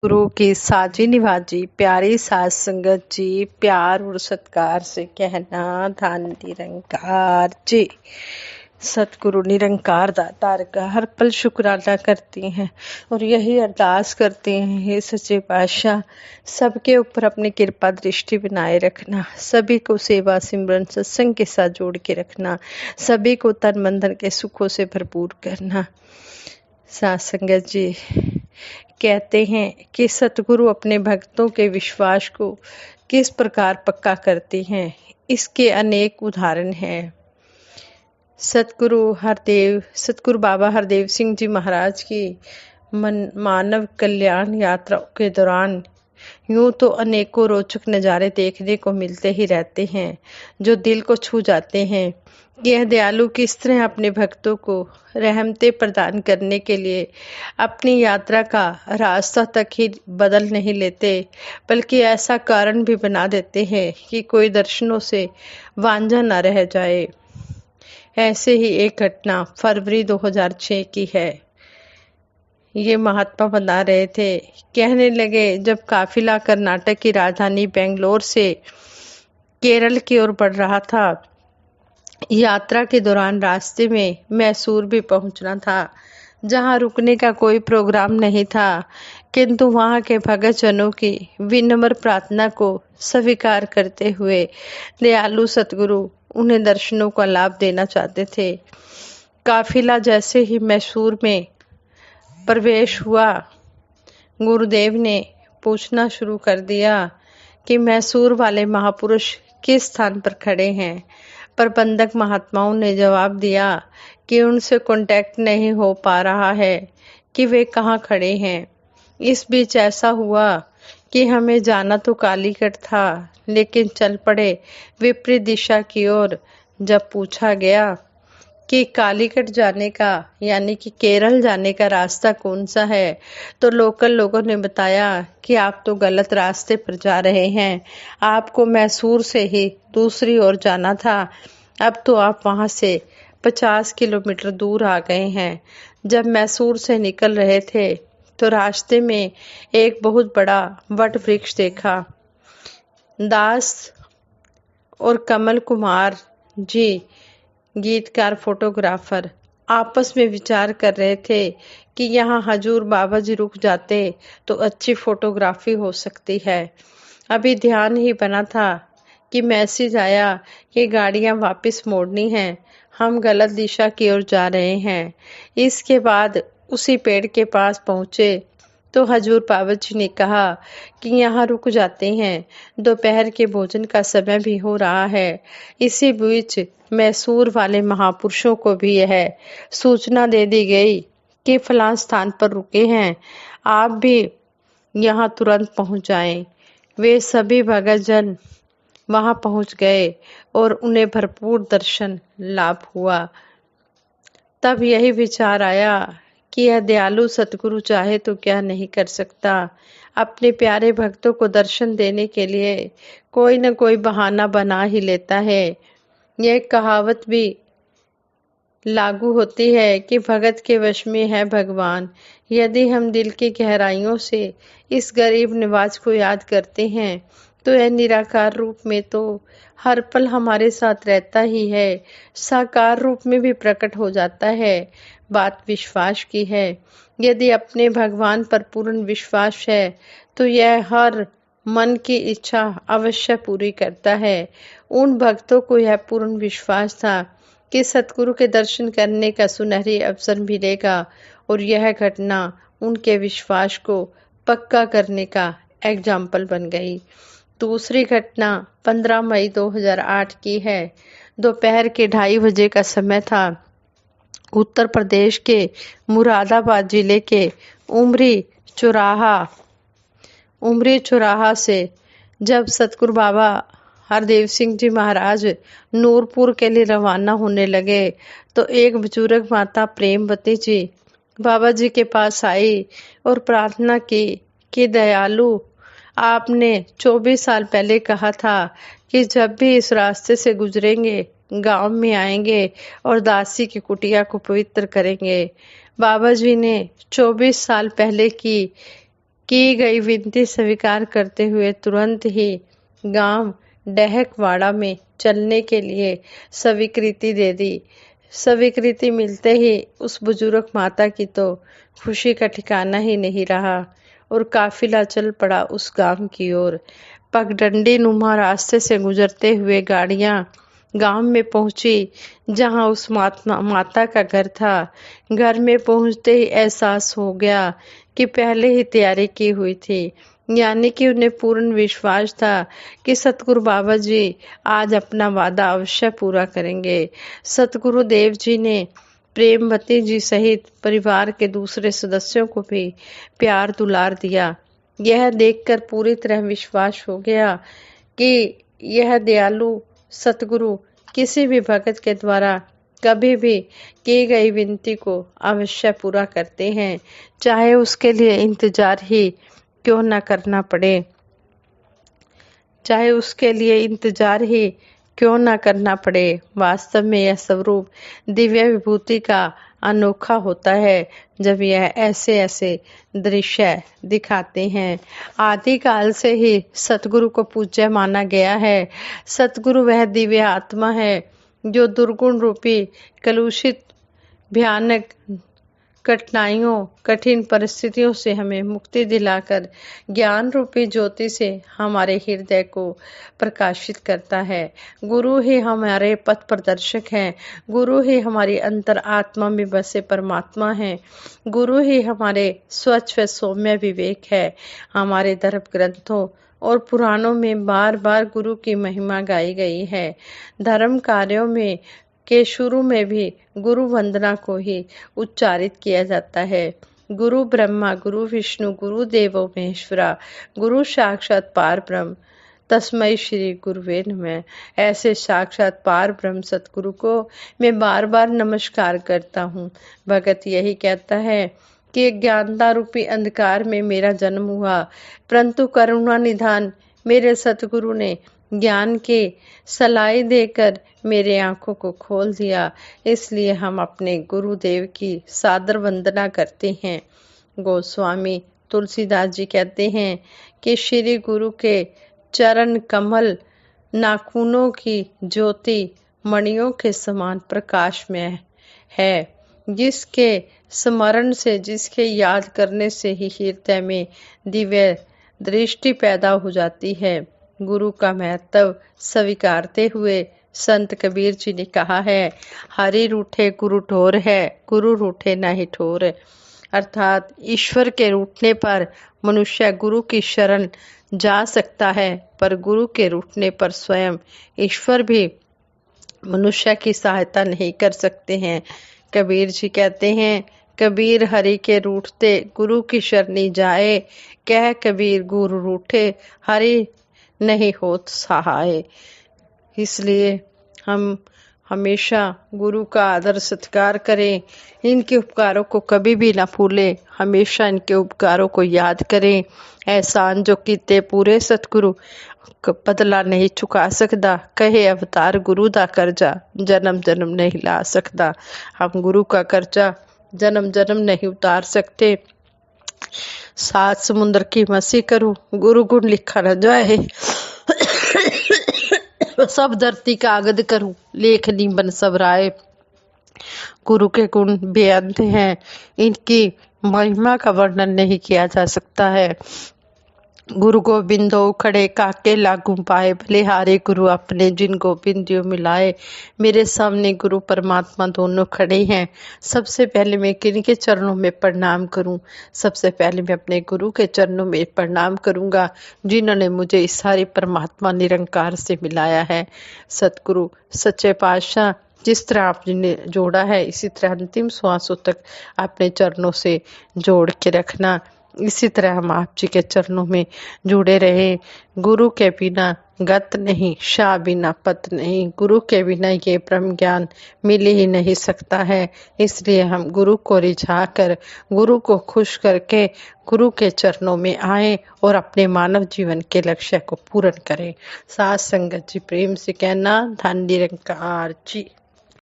गुरु की साजी निभाजी प्यारी सास संगत जी, प्यार और सत्कार से कहना धन निरंकार जी। सतगुरु निरंकार दातार का हर पल शुक्राना करती हैं और यही अरदास करती हैं, हे सच्चे पातशाह सबके ऊपर अपनी कृपा दृष्टि बनाए रखना, सभी को सेवा सिमरन सत्संग के साथ जोड़ के रखना, सभी को तन मन धन के सुखों से भरपूर करना। सास संगत जी कहते हैं कि सतगुरु अपने भक्तों के विश्वास को किस प्रकार पक्का करते हैं, इसके अनेक उदाहरण हैं। सतगुरु बाबा हरदेव सिंह जी महाराज की मानव कल्याण यात्रा के दौरान यूं तो अनेकों रोचक नज़ारे देखने को मिलते ही रहते हैं जो दिल को छू जाते हैं। यह दयालु किस तरह अपने भक्तों को रहमतें प्रदान करने के लिए अपनी यात्रा का रास्ता तक ही बदल नहीं लेते, बल्कि ऐसा कारण भी बना देते हैं कि कोई दर्शनों से वांझा न रह जाए। ऐसे ही एक घटना फरवरी 2006 की है। ये महात्मा बता रहे थे, कहने लगे, जब काफिला कर्नाटक की राजधानी बेंगलोर से केरल की ओर बढ़ रहा था, यात्रा के दौरान रास्ते में मैसूर भी पहुंचना था, जहां रुकने का कोई प्रोग्राम नहीं था, किंतु वहां के भगत जनों की विनम्र प्रार्थना को स्वीकार करते हुए दयालु सतगुरु उन्हें दर्शनों का लाभ देना चाहते थे। काफिला जैसे ही मैसूर में प्रवेश हुआ, गुरुदेव ने पूछना शुरू कर दिया कि मैसूर वाले महापुरुष किस स्थान पर खड़े हैं। प्रबंधक महात्माओं ने जवाब दिया कि उनसे कांटेक्ट नहीं हो पा रहा है कि वे कहाँ खड़े हैं। इस बीच ऐसा हुआ कि हमें जाना तो कालीकट था, लेकिन चल पड़े विपरीत दिशा की ओर। जब पूछा गया कि कालीकट जाने का यानी कि केरल जाने का रास्ता कौन सा है, तो लोकल लोगों ने बताया कि आप तो गलत रास्ते पर जा रहे हैं, आपको मैसूर से ही दूसरी ओर जाना था, अब तो आप वहां से 50 किलोमीटर दूर आ गए हैं। जब मैसूर से निकल रहे थे तो रास्ते में एक बहुत बड़ा वट वृक्ष देखा। दास और कमल कुमार जी, गीतकार फोटोग्राफर, आपस में विचार कर रहे थे कि यहाँ हजूर बाबा जी रुक जाते तो अच्छी फोटोग्राफी हो सकती है। अभी ध्यान ही बना था कि मैसेज आया कि गाड़ियाँ वापस मोड़नी हैं, हम गलत दिशा की ओर जा रहे हैं। इसके बाद उसी पेड़ के पास पहुँचे तो हजूर बाबा जी ने कहा कि यहाँ रुक जाते हैं, दोपहर के भोजन का समय भी हो रहा है। इसी बीच मैसूर वाले महापुरुषों को भी यह सूचना दे दी गई कि फलां स्थान पर रुके हैं, आप भी यहाँ तुरंत पहुँच जाएं। वे सभी भगत जन वहां पहुँच गए और उन्हें भरपूर दर्शन लाभ हुआ। तब यही विचार आया कि यह दयालु सतगुरु चाहे तो क्या नहीं कर सकता, अपने प्यारे भक्तों को दर्शन देने के लिए कोई न कोई बहाना बना ही लेता है। यह कहावत भी लागू होती है कि भगत के वश में है भगवान। यदि हम दिल की गहराइयों से इस गरीब निवाज को याद करते हैं तो यह निराकार रूप में तो हर पल हमारे साथ रहता ही है, साकार रूप में भी प्रकट हो जाता है। बात विश्वास की है। यदि अपने भगवान पर पूर्ण विश्वास है तो यह हर मन की इच्छा अवश्य पूरी करता है। उन भक्तों को यह पूर्ण विश्वास था कि सतगुरु के दर्शन करने का सुनहरी अवसर मिलेगा और यह घटना उनके विश्वास को पक्का करने का एग्जाम्पल बन गई। दूसरी घटना 15 मई 2008 की है। दोपहर के 2:30 बजे का समय था। उत्तर प्रदेश के मुरादाबाद जिले के उमरी चौराहा से जब सतगुरु बाबा हरदेव सिंह जी महाराज नूरपुर के लिए रवाना होने लगे तो एक बुजुर्ग माता प्रेमवती जी बाबा जी के पास आई और प्रार्थना की कि दयालु, आपने 24 साल पहले कहा था कि जब भी इस रास्ते से गुजरेंगे गांव में आएंगे और दासी की कुटिया को पवित्र करेंगे। बाबा जी ने 24 साल पहले की की गई विनती स्वीकार करते हुए तुरंत ही गांव डहकवाड़ा में चलने के लिए स्वीकृति दे दी। स्वीकृति मिलते ही उस बुजुर्ग माता की तो खुशी का ठिकाना ही नहीं रहा और काफिला चल पड़ा उस गांव की ओर। पगडंडी नुमा रास्ते से गुजरते हुए गाड़ियां गांव में पहुंची जहां उस माता का घर था। घर में पहुंचते ही एहसास हो गया कि पहले ही तैयारी की हुई थी, यानी कि उन्हें पूर्ण विश्वास था कि सतगुरु बाबा जी आज अपना वादा अवश्य पूरा करेंगे। सतगुरु देव जी ने प्रेमवती जी सहित परिवार के दूसरे सदस्यों को भी प्यार दुलार दिया। यह देखकर पूरी तरह विश्वास हो गया कि यह दयालु सतगुरु किसी भी भगत के द्वारा कभी भी की गई विनती को अवश्य पूरा करते हैं, चाहे उसके लिए इंतजार ही क्यों न करना पड़े। चाहे उसके लिए इंतजार ही क्यों न करना पड़े। वास्तव में यह स्वरूप दिव्य विभूति का अनोखा होता है जब यह ऐसे ऐसे दृश्य दिखाते हैं। आदिकाल से ही सतगुरु को पूज्य माना गया है। सतगुरु वह दिव्य आत्मा है जो दुर्गुण रूपी कलुषित भयानक कठिनाइयों कठिन परिस्थितियों से हमें मुक्ति दिलाकर ज्ञान रूपी ज्योति से हमारे हृदय को प्रकाशित करता है। गुरु ही हमारे पथ प्रदर्शक हैं। गुरु ही हमारी अंतर आत्मा में बसे परमात्मा हैं। गुरु ही हमारे स्वच्छ व सौम्य विवेक है। हमारे धर्म ग्रंथों और पुराणों में बार बार गुरु की महिमा गाई गई है। धर्म कार्यों में के शुरू में भी गुरु वंदना को ही उच्चारित किया जाता है। गुरु ब्रह्मा गुरु विष्णु गुरु देवो महेश्वरा गुरु साक्षात पार ब्रह्म तस्मै श्री गुरुवे नमः। ऐसे साक्षात पार ब्रह्म सतगुरु को मैं बार बार नमस्कार करता हूँ। भगत यही कहता है कि ज्ञानता रूपी अंधकार में मेरा जन्म हुआ, परंतु करुणा निधान मेरे सतगुरु ने ज्ञान के सलाई देकर मेरे आंखों को खोल दिया। इसलिए हम अपने गुरुदेव की सादर वंदना करते हैं। गोस्वामी तुलसीदास जी कहते हैं कि श्री गुरु के चरण कमल नाखूनों की ज्योति मणियों के समान प्रकाश में है, जिसके स्मरण से जिसके याद करने से ही हृदय में दिव्य दृष्टि पैदा हो जाती है। गुरु का महत्व स्वीकारते हुए संत कबीर जी ने कहा है, हरि रूठे गुरु ठोर है, गुरु रूठे नहीं ठोर। अर्थात ईश्वर के रूठने पर मनुष्य गुरु की शरण जा सकता है, पर गुरु के रूठने पर स्वयं ईश्वर भी मनुष्य की सहायता नहीं कर सकते हैं। कबीर जी कहते हैं, कबीर हरि के रूठते गुरु की शरणी जाए, कह कबीर गुरु रूठे हरि नहीं होत सहाय। इसलिए हम हमेशा गुरु का आदर सत्कार करें, इनके उपकारों को कभी भी ना भूलें, हमेशा इनके उपकारों को याद करें। एहसान जो कीते पूरे सतगुरु बदला नहीं चुका सकता, कहे अवतार गुरु दा कर्जा जन्म जन्म नहीं ला सकता। हम गुरु का कर्जा जन्म जन्म नहीं उतार सकते। सात समुद्र की मसी करूं गुरु गुण लिखा न जाए, सब धरती कागज करूं लेख निबन सब राय। गुरु के गुण बेअंत हैं, इनकी महिमा का वर्णन नहीं किया जा सकता है। गुरु गोबिंदो खड़े काके लागू पाए, बलिहारे गुरु अपने जिन गोबिंदियों मिलाए। मेरे सामने गुरु परमात्मा दोनों खड़े हैं। सबसे पहले मैं किनके चरणों में प्रणाम करूं? सबसे पहले मैं अपने गुरु के चरणों में प्रणाम करूंगा, जिन्होंने मुझे इस सारे परमात्मा निरंकार से मिलाया है। सतगुरु सच्चे पातशाह जिस तरह आपने जोड़ा है, इसी तरह अंतिम श्वासों तक अपने चरणों से जोड़ के रखना। इसी तरह हम आप जी के चरणों में जुड़े रहे। गुरु के बिना गत नहीं, शाह बिना पत नहीं। गुरु के बिना ये ब्रह्म ज्ञान मिल ही नहीं सकता है। इसलिए हम गुरु को रिझा कर, गुरु को खुश करके गुरु के चरणों में आए और अपने मानव जीवन के लक्ष्य को पूर्ण करें। साथ संगत जी प्रेम से कहना, धन निरंकार जी।